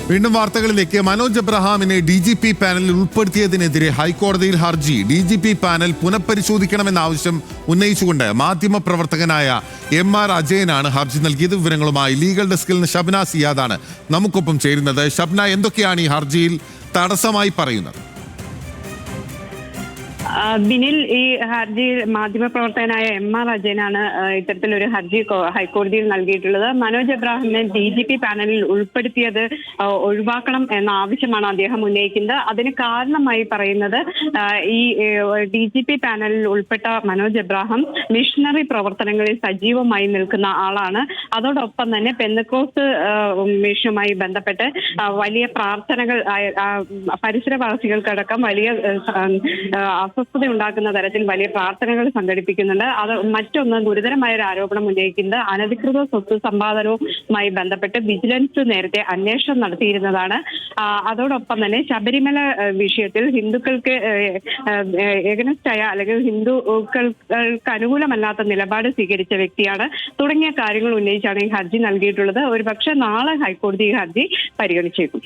വീണ്ടും വാർത്തകളിലേക്ക്. മനോജ് എബ്രഹാമിനെ DGP പാനലിൽ ഉൾപ്പെടുത്തിയതിനെതിരെ ഹൈക്കോടതിയിൽ ഹർജി. DGP പാനൽ പുനഃപരിശോധിക്കണമെന്ന ആവശ്യം ഉന്നയിച്ചുകൊണ്ട് മാധ്യമപ്രവർത്തകനായ MR അജയനാണ് ഹർജി നൽകിയത്. വിവരങ്ങളുമായി ലീഗൽ ഡെസ്കിൽ നിന്ന് ഷബ്ന സിയാദാണ് നമുക്കൊപ്പം ചേരുന്നത്. ഷബ്ന, എന്തൊക്കെയാണ് ഈ ഹർജിയിൽ തടസ്സമായി പറയുന്നത്? ബിനിൽ, ഈ ഹർജി മാധ്യമപ്രവർത്തകനായ MR അജയനാണ് ഇത്തരത്തിലൊരു ഹർജി ഹൈക്കോടതിയിൽ നൽകിയിട്ടുള്ളത്. മനോജ് എബ്രാഹിമിനെ DGP പാനലിൽ ഉൾപ്പെടുത്തിയത് ഒഴിവാക്കണം എന്ന ആവശ്യമാണ് അദ്ദേഹം ഉന്നയിക്കുന്നത്. അതിന് കാരണമായി പറയുന്നത് ഈ DGP പാനലിൽ ഉൾപ്പെട്ട മനോജ് എബ്രാഹിം മിഷണറി പ്രവർത്തനങ്ങളിൽ സജീവമായി നിൽക്കുന്ന ആളാണ്. അതോടൊപ്പം തന്നെ പെന്തക്കോസ്ത് മിഷനുമായി ബന്ധപ്പെട്ട് വലിയ പ്രാർത്ഥനകൾ പരിസരവാസികൾക്കടക്കം വലിയ അസ്വസ്ഥത ഉണ്ടാക്കുന്ന തരത്തിൽ വലിയ പ്രാർത്ഥനകൾ സംഘടിപ്പിക്കുന്നുണ്ട്. അത് മറ്റൊന്ന്, ഗുരുതരമായ ഒരു ആരോപണം ഉന്നയിക്കുന്നത് അനധികൃത സ്വത്ത് സമ്പാദനവുമായി ബന്ധപ്പെട്ട് വിജിലൻസ് നേരത്തെ അന്വേഷണം നടത്തിയിരുന്നതാണ്. അതോടൊപ്പം തന്നെ ശബരിമല വിഷയത്തിൽ ഹിന്ദുക്കൾക്ക് എഗനസ്റ്റായ അല്ലെങ്കിൽ ഹിന്ദുക്കൾക്ക് അനുകൂലമല്ലാത്ത നിലപാട് സ്വീകരിച്ച വ്യക്തിയാണ് തുടങ്ങിയ കാര്യങ്ങൾ ഉന്നയിച്ചാണ് ഈ ഹർജി നൽകിയിട്ടുള്ളത്. ഒരുപക്ഷെ നാളെ ഹൈക്കോടതി ഈ ഹർജി പരിഗണിച്ചേക്കും.